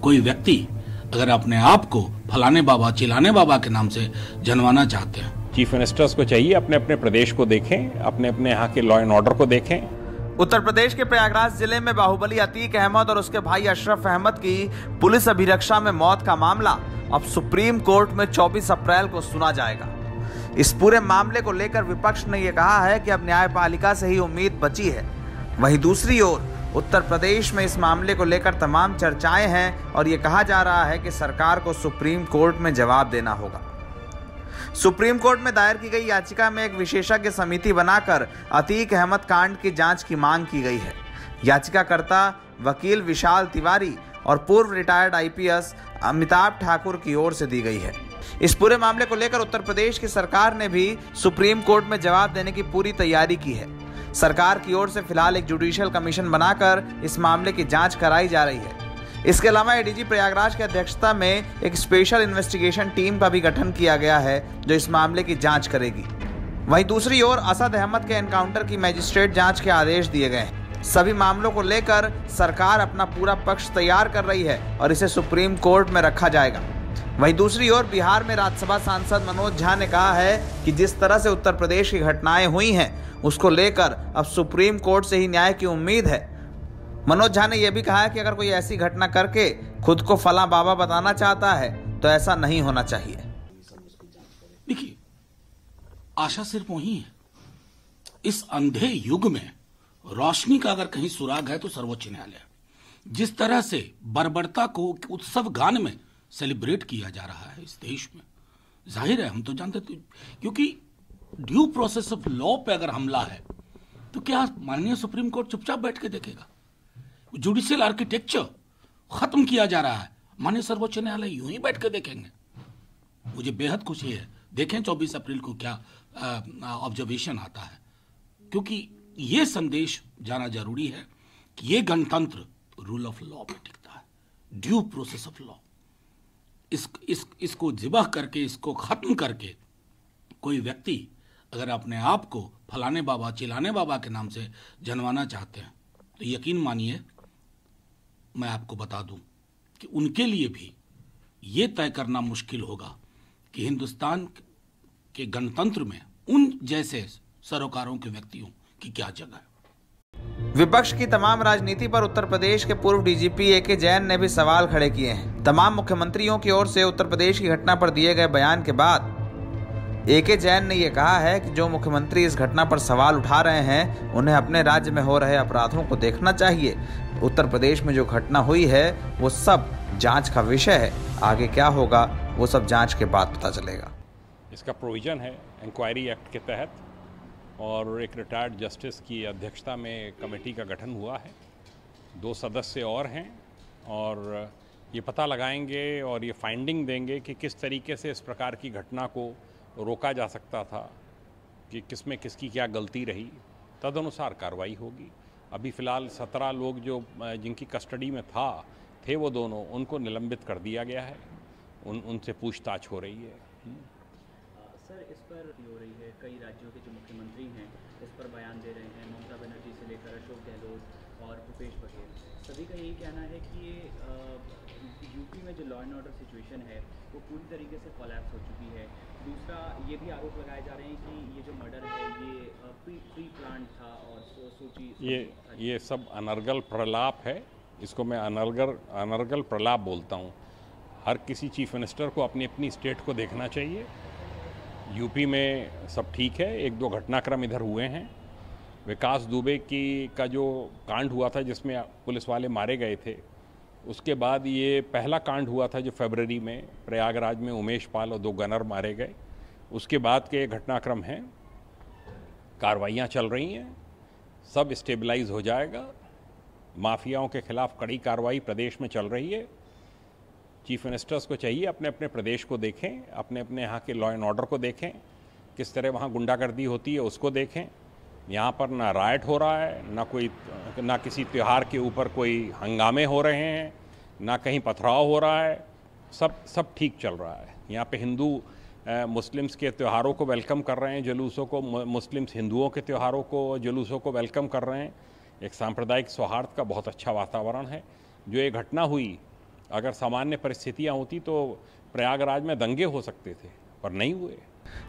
कोई व्यक्ति अगर अपने आप को फलाने बाबा चिलाने बाबा के नाम से जनवाना चाहते हैं, चीफ मिनिस्टर्स को चाहिए अपने अपने प्रदेश को देखें, अपने अपने यहाँ के लॉ एंड ऑर्डर को देखें। उत्तर प्रदेश के प्रयागराज जिले में बाहुबली अतीक अहमद और उसके भाई अशरफ अहमद की पुलिस अभिरक्षा में मौत का मामला अब सुप्रीम कोर्ट में 24 अप्रैल को सुना जाएगा। इस पूरे मामले को लेकर विपक्ष ने यह कहा है कि अब न्यायपालिका से ही उम्मीद बची है। वहीं दूसरी ओर उत्तर प्रदेश में इस मामले को लेकर तमाम चर्चाएं हैं और ये कहा जा रहा है कि सरकार को सुप्रीम कोर्ट में जवाब देना होगा। सुप्रीम कोर्ट में दायर की गई याचिका में एक विशेषज्ञ समिति बनाकर अतीक अहमद कांड की जांच की मांग की गई है। याचिकाकर्ता वकील विशाल तिवारी और पूर्व रिटायर्ड आईपीएस अमिताभ ठाकुर की ओर से दी गई है। इस पूरे मामले को लेकर उत्तर प्रदेश की सरकार ने भी सुप्रीम कोर्ट में जवाब देने की पूरी तैयारी की है। सरकार की ओर से फिलहाल एक जुडिशियल कमीशन बनाकर इस मामले की जांच कराई जा रही है। इसके अलावा एडीजी प्रयागराज की अध्यक्षता में एक स्पेशल इन्वेस्टिगेशन टीम का भी गठन किया गया है जो इस मामले की जांच करेगी। वहीं दूसरी ओर असद अहमद के एनकाउंटर की मजिस्ट्रेट जांच के आदेश दिए गए हैं। सभी मामलों को लेकर सरकार अपना पूरा पक्ष तैयार कर रही है और इसे सुप्रीम कोर्ट में रखा जाएगा। वहीं दूसरी ओर बिहार में राज्यसभा सांसद मनोज झा ने कहा है कि जिस तरह से उत्तर प्रदेश की घटनाएं हुई हैं उसको लेकर अब सुप्रीम कोर्ट से ही न्याय की उम्मीद है। मनोज झा ने यह भी कहा है कि अगर कोई ऐसी घटना करके खुद को फला बाबा बताना चाहता है तो ऐसा नहीं होना चाहिए। देखिए, आशा सिर्फ वही है। इस अंधे युग में रोशनी का अगर कहीं सुराग है तो सर्वोच्च न्यायालय। जिस तरह से बर्बरता को उत्सव गान में सेलिब्रेट किया जा रहा है इस देश में, जाहिर है हम तो जानते थे, क्योंकि ड्यू प्रोसेस ऑफ लॉ पे अगर हमला है तो क्या माननीय सुप्रीम कोर्ट चुपचाप बैठ के देखेगा? जुडिशियल आर्किटेक्चर खत्म किया जा रहा है, माननीय सर्वोच्च न्यायालय यूं ही बैठ के देखेंगे? मुझे बेहद खुशी है। देखें 24 अप्रैल को क्या ऑब्जर्वेशन आता है, क्योंकि ये संदेश जाना जरूरी है कि ये गणतंत्र रूल ऑफ लॉ पे टिकता है, ड्यू प्रोसेस ऑफ लॉ। इसको जिबह करके, इसको खत्म करके कोई व्यक्ति अगर अपने आप को फलाने बाबा चिलाने बाबा के नाम से जनवाना चाहते हैं तो यकीन मानिए, मैं आपको बता दूं कि उनके लिए भी ये तय करना मुश्किल होगा कि हिंदुस्तान के गणतंत्र में उन जैसे सरोकारों के व्यक्तियों की क्या जगह है। विपक्ष की तमाम राजनीति पर उत्तर प्रदेश के पूर्व डीजीपी एके जैन ने भी सवाल खड़े किए हैं। तमाम मुख्यमंत्रियों की ओर से उत्तर प्रदेश की घटना पर दिए गए बयान के बाद एके जैन ने यह कहा है कि जो मुख्यमंत्री इस घटना पर सवाल उठा रहे हैं उन्हें अपने राज्य में हो रहे अपराधों को देखना चाहिए। उत्तर प्रदेश में जो घटना हुई है वो सब जांच का विषय है, आगे क्या होगा वो सब जांच के बाद पता चलेगा। इसका प्रोविज़न है इंक्वायरी एक्ट के तहत, और एक रिटायर्ड जस्टिस की अध्यक्षता में कमेटी का गठन हुआ है। 2 सदस्य और हैं और ये पता लगाएंगे और ये फाइंडिंग देंगे कि किस तरीके से इस प्रकार की घटना को रोका जा सकता था, कि किसमें किसकी क्या गलती रही, तदनुसार कार्रवाई होगी। अभी फ़िलहाल 17 लोग जो जिनकी कस्टडी में थे वो दोनों, उनको निलंबित कर दिया गया है, उनसे पूछताछ हो रही है। सर, इस पर हो रही है, कई राज्यों के जो मुख्यमंत्री हैं इस पर बयान दे रहे हैं, ममता बनर्जी से लेकर अशोक गहलोत और भूपेश बघेल, सभी का यही कहना है कि ये यूपी में जो लॉ एंड ऑर्डर सिचुएशन है वो पूरी तरीके से कोलैप्स हो चुकी है। दूसरा ये भी आरोप लगाए जा रहे हैं कि ये जो मर्डर है ये प्री प्लान था और सोची ये सब अनर्गल प्रलाप है। इसको मैं अनर्गल प्रलाप बोलता हूँ। हर किसी चीफ मिनिस्टर को अपनी अपनी स्टेट को देखना चाहिए। यूपी में सब ठीक है, 1-2 घटनाक्रम इधर हुए हैं। विकास दुबे का जो कांड हुआ था जिसमें पुलिस वाले मारे गए थे, उसके बाद ये पहला कांड हुआ था जो फरवरी में प्रयागराज में उमेश पाल और 2 गनर मारे गए। उसके बाद के घटनाक्रम हैं, कार्रवाइयाँ चल रही हैं, सब स्टेबलाइज हो जाएगा। माफियाओं के खिलाफ कड़ी कार्रवाई प्रदेश में चल रही है। चीफ मिनिस्टर्स को चाहिए अपने अपने प्रदेश को देखें, अपने अपने यहाँ के लॉ एंड ऑर्डर को देखें, किस तरह वहाँ गुंडागर्दी होती है उसको देखें। यहाँ पर ना राइट हो रहा है, ना किसी त्यौहार के ऊपर कोई हंगामे हो रहे हैं, ना कहीं पथराव हो रहा है, सब ठीक चल रहा है। यहाँ पे हिंदू मुस्लिम्स के त्योहारों को वेलकम कर रहे हैं, जुलूसों को, मुस्लिम्स हिंदुओं के त्योहारों को, जुलूसों को वेलकम कर रहे हैं। एक सांप्रदायिक सौहार्द का बहुत अच्छा वातावरण है। जो ये घटना हुई अगर सामान्य परिस्थितियां होती तो प्रयागराज में दंगे हो सकते थे, पर नहीं हुए।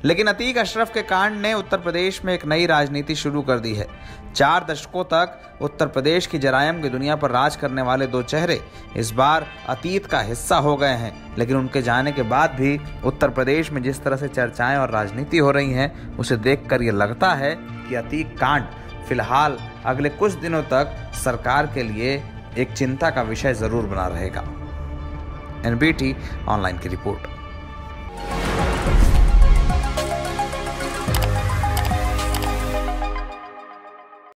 लेकिन अतीक अशरफ के कांड ने उत्तर प्रदेश में एक नई राजनीति शुरू कर दी है। 4 दशकों तक उत्तर प्रदेश की जरायम की दुनिया पर राज करने वाले 2 चेहरे इस बार अतीत का हिस्सा हो गए हैं। लेकिन उनके जाने के बाद भी उत्तर प्रदेश में जिस तरह से चर्चाएं और राजनीति हो रही हैं, उसे देखकर ये लगता है कि अतीक कांड फिलहाल अगले कुछ दिनों तक सरकार के लिए एक चिंता का विषय जरूर बना रहेगा। NBT ऑनलाइन की रिपोर्ट।